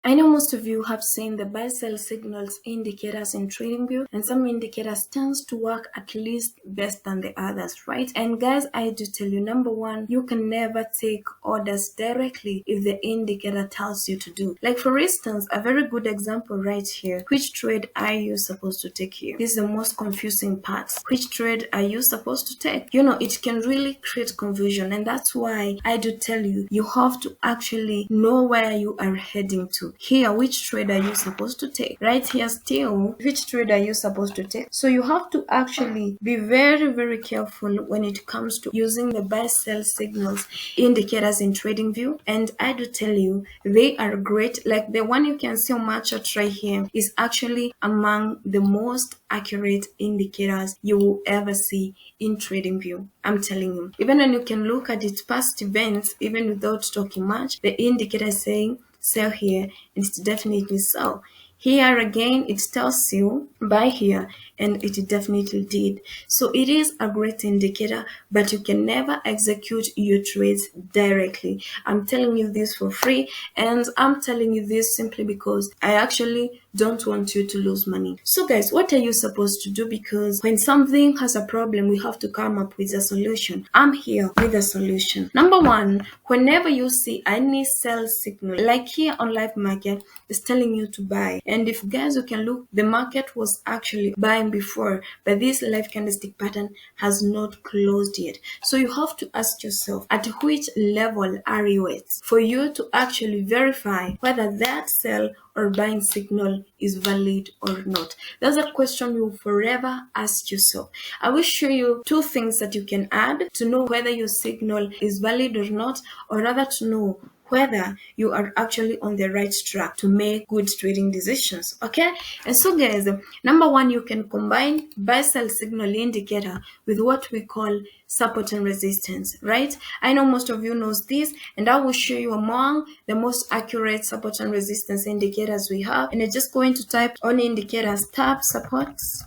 I know most of you have seen the buy sell signals indicators in Tradingview, and some indicators tends to work at least best than the others, right? And guys, I do tell you, number one, you can never take orders directly if the indicator tells you to do. Like for instance, a very good example right here. Which trade are you supposed to take here? This is the most confusing part. Which trade are you supposed to take? You know, it can really create confusion, and that's why I do tell you, you have to actually know where you are heading to. Here, which trade are you supposed to take? Right here still, which trade are you supposed to take? So you have to actually be very, very careful when it comes to using the buy sell signals indicators in TradingView. And I do tell you, they are great. Like the one you can see on my chart right here is actually among the most accurate indicators you will ever see in TradingView. I'm telling you, even when you can look at its past events, even without talking much, the indicator is saying sell here, and it's definitely so. Here again, it tells you buy here, and it definitely did. So it is a great indicator, but you can never execute your trades directly. I'm telling you this for free, and I'm telling you this simply because I actually don't want you to lose money. So guys, what are you supposed to do? Because when something has a problem, we have to come up with a solution. I'm here with a solution. Number one, whenever you see any sell signal, like here on live market, it's telling you to buy. And if guys, you can look, the market was actually buying before, but this live candlestick pattern has not closed yet. So you have to ask yourself, at which level are you at for you to actually verify whether that sell or buying signal is valid or not. That's a question you'll forever ask yourself. I will show you two things that you can add to know whether your signal is valid or not, or rather to know whether you are actually on the right track to make good trading decisions. Okay, and so guys, number one, you can combine buy sell signal indicator with what we call support and resistance, right? I know most of you knows this, and I will show you among the most accurate support and resistance indicators we have. And I'm just going to type on indicators tab supports,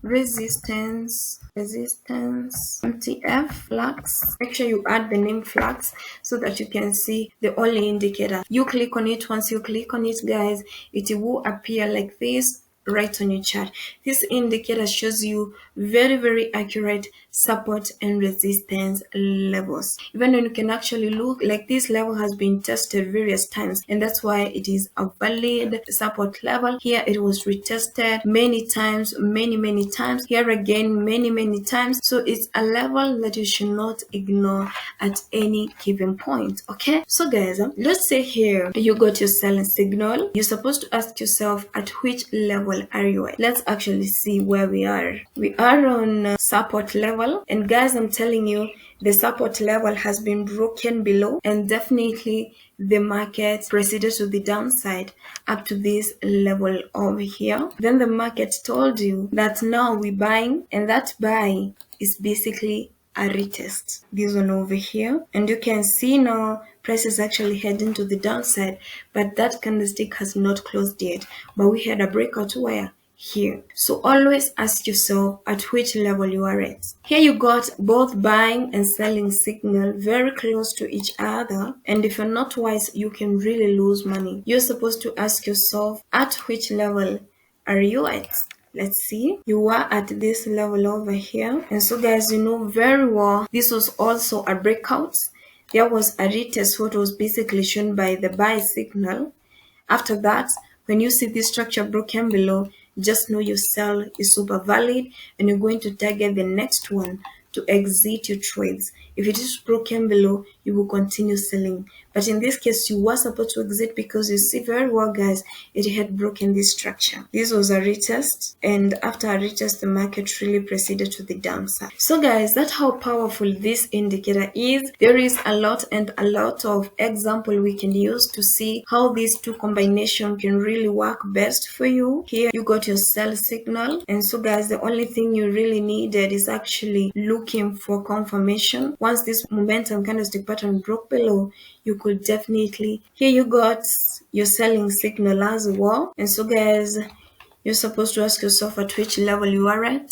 resistance, MTF, flux. Make sure you add the name flux so that you can see the only indicator. You click on it. Once you click on it, guys, it will appear like this right on your chart. This indicator shows you very, very accurate support and resistance levels. Even when you can actually look, like this level has been tested various times, and that's why it is a valid support level. Here it was retested many times, many times. Here again, many times. So it's a level that you should not ignore at any given point. Okay, so guys, let's say here you got your selling signal. You're supposed to ask yourself, at which level are you at? Let's actually see where we are. We are on support level, and guys, I'm telling you, the support level has been broken below, and definitely the market proceeded to the downside up to this level over here. Then the market told you that now we're buying, and that buy is basically a retest, this one over here, and you can see now price is actually heading to the downside, but that candlestick has not closed yet, but we had a breakout wire here. So always ask yourself at which level you are at. Here you got both buying and selling signal very close to each other, and if you're not wise, you can really lose money. You're supposed to ask yourself, at which level are you at? Let's see, you are at this level over here, and so guys, you know very well this was also a breakout. There was a retest, what was basically shown by the buy signal. After that, when you see this structure broken below, just know your sell is super valid, and you're going to target the next one to exit your trades. If it is broken below, you will continue selling. But in this case, you were supposed to exit because you see very well, guys, it had broken this structure. This was a retest, and after a retest, the market really proceeded to the downside. So guys, that's how powerful this indicator is. There is a lot of example we can use to see how these two combination can really work best for you. Here you got your sell signal, and so guys, the only thing you really needed is actually looking for confirmation. Once this momentum candlestick pattern broke below, you could definitely, here you got your selling signal as well. And so guys, you're supposed to ask yourself at which level you are at.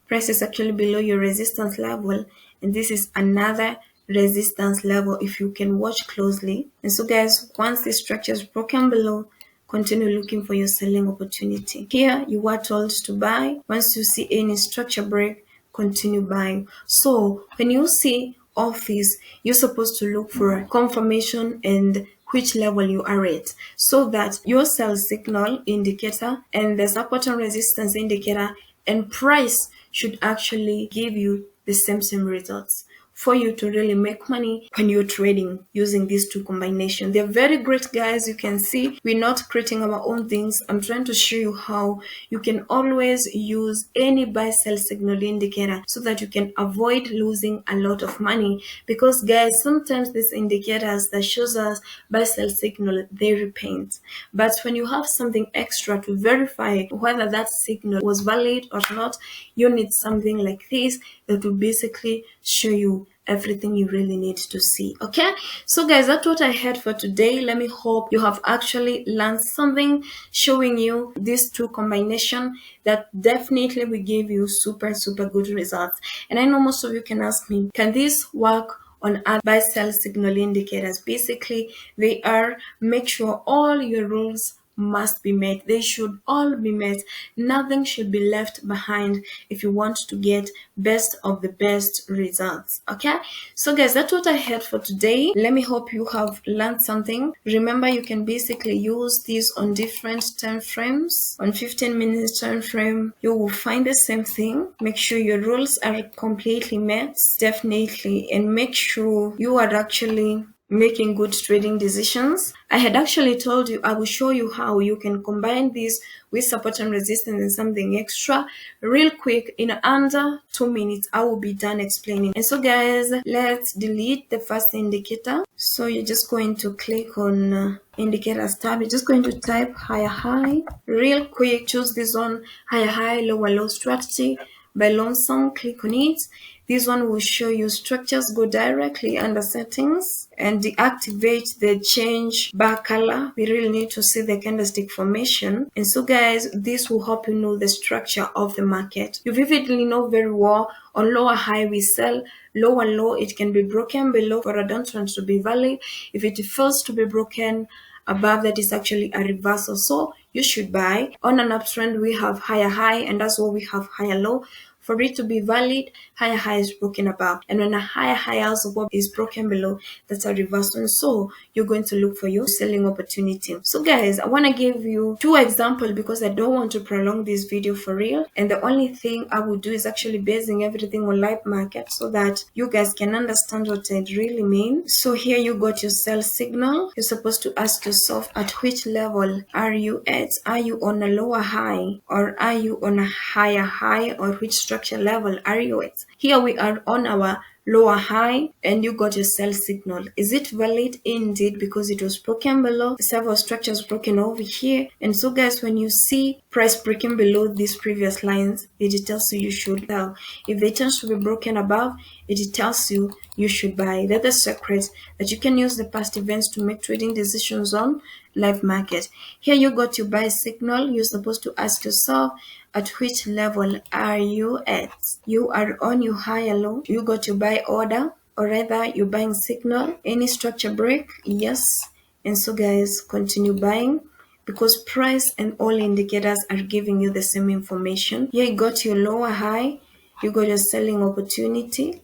Price is actually below your resistance level, and this is another resistance level if you can watch closely. And so guys, once this structure is broken below, continue looking for your selling opportunity. Here you are told to buy. Once you see any structure break, continue buying. So when you see office, you're supposed to look for confirmation and which level you are at, so that your sell signal indicator and the support and resistance indicator and price should actually give you the same results for you to really make money when you're trading using these two combinations. They're very great, guys. You can see we're not creating our own things. I'm trying to show you how you can always use any buy sell signal indicator so that you can avoid losing a lot of money, because guys, sometimes these indicators that shows us buy sell signal, they repaint. But when you have something extra to verify whether that signal was valid or not, you need something like this that will basically show you everything you really need to see. Okay, so guys, that's what I had for today. Let me hope you have actually learned something, showing you these two combination that definitely will give you super good results. And I know most of you can ask me, can this work on other buy sell signal indicators? Basically, they are make sure all your rules must be met. They should all be met. Nothing should be left behind if you want to get best of the best results. Okay, so guys, that's what I had for today. Let me hope you have learned something. Remember, you can basically use this on different time frames. On 15 minutes time frame, you will find the same thing. Make sure your rules are completely met, definitely, and make sure you are actually making good trading decisions. I had actually told you I will show you how you can combine this with support and resistance and something extra real quick. In under 2 minutes I will be done explaining. And so guys, let's delete the first indicator. So you're just going to click on indicators tab. You're just going to type higher high real quick. Choose this one, higher high lower low strategy by Lonesome. Click on it. This one will show you structures. Go directly under settings and deactivate the change bar color. We really need to see the candlestick formation. And so guys, this will help you know the structure of the market. You vividly know very well on lower high we sell, lower low it can be broken below for a downtrend to be valid. If it fails to be broken above, that is actually a reversal, so you should buy. On an uptrend we have higher high, and that's why we have higher low. For it to be valid, higher high is broken above, and when a higher high also is broken below, that's a reversal. So you're going to look for your selling opportunity. So guys, I want to give you two examples because I don't want to prolong this video for real, and the only thing I will do is actually basing everything on live market so that you guys can understand what it really means. So here you got your sell signal. You're supposed to ask yourself, at which level are you at? Are you on a lower high, or are you on a higher high, or which structure level are you at? Here we are on our lower high, and you got your sell signal. Is it valid? Indeed, because it was broken below. Several structures broken over here. And so guys, when you see price breaking below these previous lines, it tells you should sell. If they tend to be broken above, it tells you should buy. That's the secret that you can use the past events to make trading decisions on live market. Here you got your buy signal. You're supposed to ask yourself, at which level are you at? You are on your high or low. You got your buy order, or rather your buying signal. Any structure break? Yes. And so guys, continue buying because price and all indicators are giving you the same information. Here you got your lower high. You got your selling opportunity.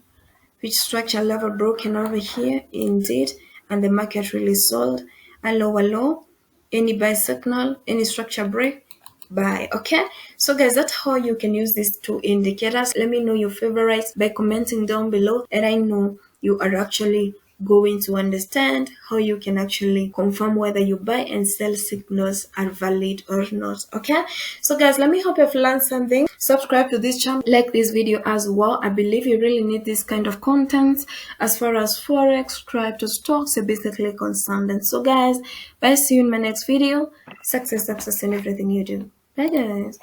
Which structure level broken over here? Indeed. And the market really sold. A lower low. Any buy signal, any structure break, buy. Okay, so guys, that's how you can use these two indicators. Let me know your favorites by commenting down below, and I know you are actually going to understand how you can actually confirm whether you buy and sell signals are valid or not. Okay, so guys, let me hope you've learned something. Subscribe to this channel, like this video as well. I believe you really need this kind of content as far as forex, crypto, stocks are basically concerned. And so guys, bye, see you in my next video. Success in everything you do. Bye guys.